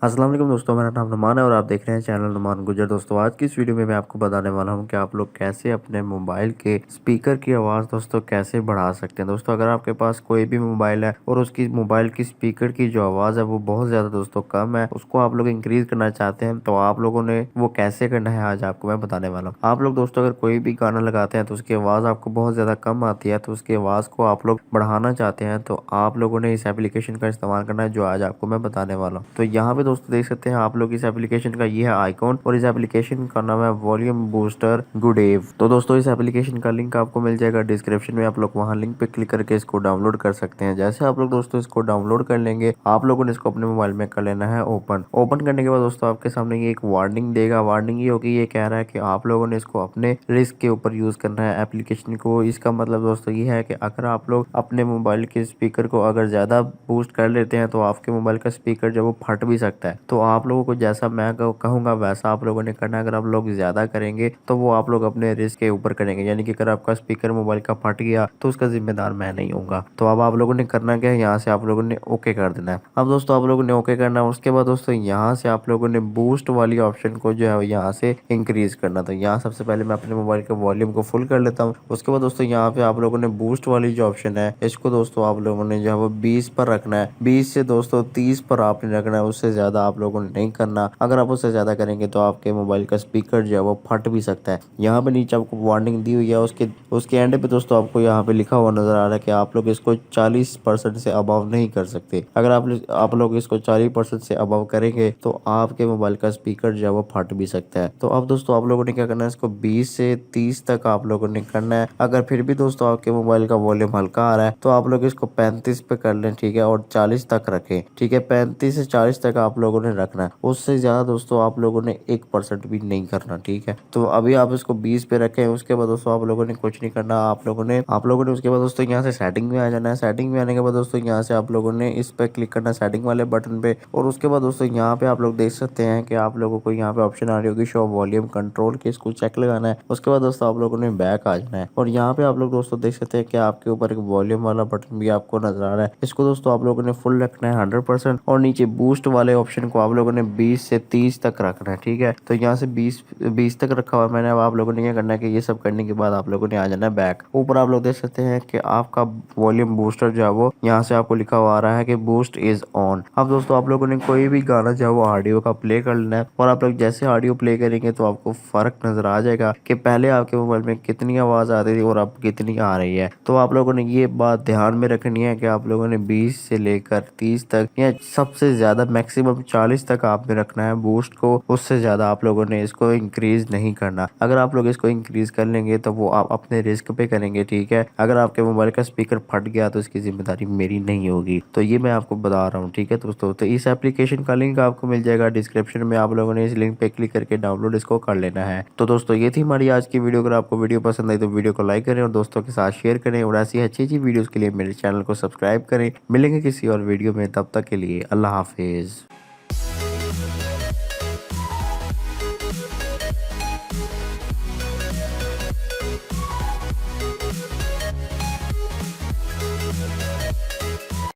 अस्सलाम वालेकुम दोस्तों, मेरा नाम नुमान है और आप देख रहे हैं चैनल नुमान गुजर। दोस्तों आज की इस वीडियो में मैं आपको बताने वाला हूं कि आप लोग कैसे अपने मोबाइल के स्पीकर की आवाज़ दोस्तों कैसे बढ़ा सकते हैं। दोस्तों अगर आपके पास कोई भी मोबाइल है और उसकी मोबाइल की स्पीकर की जो आवाज़ है वो बहुत ज़्यादा दोस्तों कम है, उसको आप लोग इंक्रीज़ करना चाहते हैं तो आप लोगों ने वो कैसे करना है आज आपको मैं बताने वाला हूँ। आप लोग दोस्तों अगर कोई भी गाना लगाते हैं तो उसकी आवाज़ आपको बहुत ज़्यादा कम आती है, तो उसकी आवाज़ को आप लोग बढ़ाना चाहते हैं तो आप लोगों ने इस एप्लीकेशन का इस्तेमाल करना है जो आज आपको मैं बताने वाला हूँ। तो यहाँ पे दोस्तों देख सकते हैं आप लोग इस एप्लीकेशन का ये है आइकॉन और इस एप्लीकेशन का नाम है वॉल्यूम बूस्टर गुडेव। तो दोस्तों इस एप्लीकेशन का लिंक आपको मिल जाएगा डिस्क्रिप्शन में, आप लोग वहाँ लिंक पे क्लिक करके इसको डाउनलोड कर सकते हैं। जैसे आप लोग दोस्तों इसको डाउनलोड कर लेंगे, आप लोगों ने इसको अपने मोबाइल में कर लेना है ओपन। ओपन करने के बाद दोस्तों आपके सामने ये एक वार्निंग देगा। वार्निंग ये होगी, ये कह रहा है कि आप लोगों ने इसको अपने रिस्क के ऊपर यूज करना है एप्लीकेशन को। इसका मतलब दोस्तों ये है कि अगर आप लोग अपने मोबाइल के स्पीकर को अगर ज्यादा बूस्ट कर लेते हैं तो आपके मोबाइल का स्पीकर जो वो फट भी सकता है। तो आप लोगों को जैसा मैं कहूँगा वैसा आप लोगों ने करना है। अगर आप लोग ज्यादा करेंगे तो वो आप लोग अपने रिस्क के ऊपर करेंगे, यानी कि अगर आपका स्पीकर मोबाइल का फट गया तो उसका जिम्मेदार मैं नहीं हूँगा। तो अब आप लोगों ने करना क्या है, यहाँ से आप लोगों ने ओके कर देना है। अब दोस्तों आप लोगों ने ओके करना है, उसके बाद दोस्तों यहाँ से आप लोगों ने बूस्ट वाली ऑप्शन को जो है यहाँ से इंक्रीज करना। तो यहाँ सबसे पहले मैं अपने मोबाइल के वॉल्यूम को फुल कर लेता हूँ। उसके बाद दोस्तों यहाँ पे आप लोगों ने बूस्ट वाली जो ऑप्शन है इसको दोस्तों आप लोगों ने जो है वो 20 पर रखना है। 20 से दोस्तों 30 पर आपने रखना है, उससे ज्यादा आप लोगों ने नहीं करना। अगर आप उससे ज्यादा करेंगे तो आपके मोबाइल का स्पीकर जो है वो फट भी सकता है। यहाँ पे नीचे आपको वार्निंग दी हुई है, उसके एंड पे दोस्तों आपको यहाँ पे लिखा हुआ नजर आ रहा है कि आप लोग इसको 40% से अबव नहीं कर सकते। अगर आप लोग इसको 40% से अबव करेंगे तो आपके मोबाइल का स्पीकर जो है वो फट भी सकता है। तो अब दोस्तों आप लोगों ने क्या करना है, इसको 20 से 30 तक आप लोगों ने करना है। अगर फिर भी दोस्तों आपके मोबाइल का वॉल्यूम हल्का आ रहा है तो आप लोग इसको 35 पे कर लें, ठीक है, और 40 तक रखें, ठीक है। 35 से 40 तक आप लोगों ने रखना है, उससे ज्यादा दोस्तों आप लोगों ने 1% भी नहीं करना, ठीक है। तो अभी आप इसको 20 पे रखें। उसके बाद दोस्तों आप लोगों ने कुछ नहीं करना, आप लोगों ने उसके बाद दोस्तों यहाँ से सेटिंग में आ जाना है। सेटिंग में आने के बाद दोस्तों यहाँ से आप लोगों ने इस पे क्लिक करना है, सेटिंग वाले बटन पे। और उसके बाद दोस्तों यहाँ पे आप लोग देख सकते हैं कि आप लोगों को यहाँ पे ऑप्शन आ रही होगी शो वॉल्यूम कंट्रोल की, इसको चेक लगाना है। उसके बाद दोस्तों आप लोगों ने बैक आ जाना है और यहाँ पे आप लोग दोस्तों देख सकते हैं कि आपके ऊपर एक वॉल्यूम वाला बटन भी आपको नजर आ रहा है। इसको दोस्तों आप लोगों ने फुल रखना है 100% और नीचे बूस्ट वाले ऑप्शन को आप लोगों ने 20 से 30 तक रखना है, ठीक है। तो यहाँ से 20 तक रखा हुआ है मैंने। अब आप लोगों ने क्या करना है कि ये सब करने के बाद आप लोगों ने आ जाना है बैक। ऊपर आप लोग देख सकते हैं कि आपका वॉल्यूम बूस्टर जो है वो यहाँ से आपको लिखा हुआ आ रहा है कि बूस्ट इज ऑन। अब दोस्तों आप लोगों ने कोई भी गाना जो है वो ऑडियो का प्ले कर लेना है और आप लोग जैसे ऑडियो प्ले करेंगे तो आपको फर्क नजर आ जाएगा कि पहले आपके मोबाइल में कितनी आवाज आती थी और अब कितनी आ रही है। तो आप लोगों ने ये बात ध्यान में रखनी है कि आप लोगों ने 20 से लेकर 30 तक या सबसे ज्यादा मैक्सिमम 40 तक आपने रखना है बूस्ट को, उससे ज्यादा आप लोगों ने इसको इंक्रीज नहीं करना। अगर आप लोग इसको इंक्रीज कर लेंगे तो वो आप अपने रिस्क पे करेंगे, ठीक है। अगर आपके मोबाइल का स्पीकर फट गया तो इसकी जिम्मेदारी मेरी नहीं होगी। तो ये मैं आपको बता रहा हूँ, ठीक है दोस्तों। तो इस एप्लीकेशन का लिंक आपको मिल जाएगा डिस्क्रिप्शन में, आप लोगों ने इस लिंक पे क्लिक करके डाउनलोड इसको कर लेना है। तो दोस्तों ये थी हमारी आज की वीडियो। अगर आपको वीडियो पसंद आई तो वीडियो को लाइक करें और दोस्तों के साथ शेयर करें और ऐसी अच्छी अच्छी वीडियोस के लिए मेरे चैनल को सब्सक्राइब करें। मिलेंगे किसी और वीडियो में, तब तक के लिए अल्लाह हाफिज।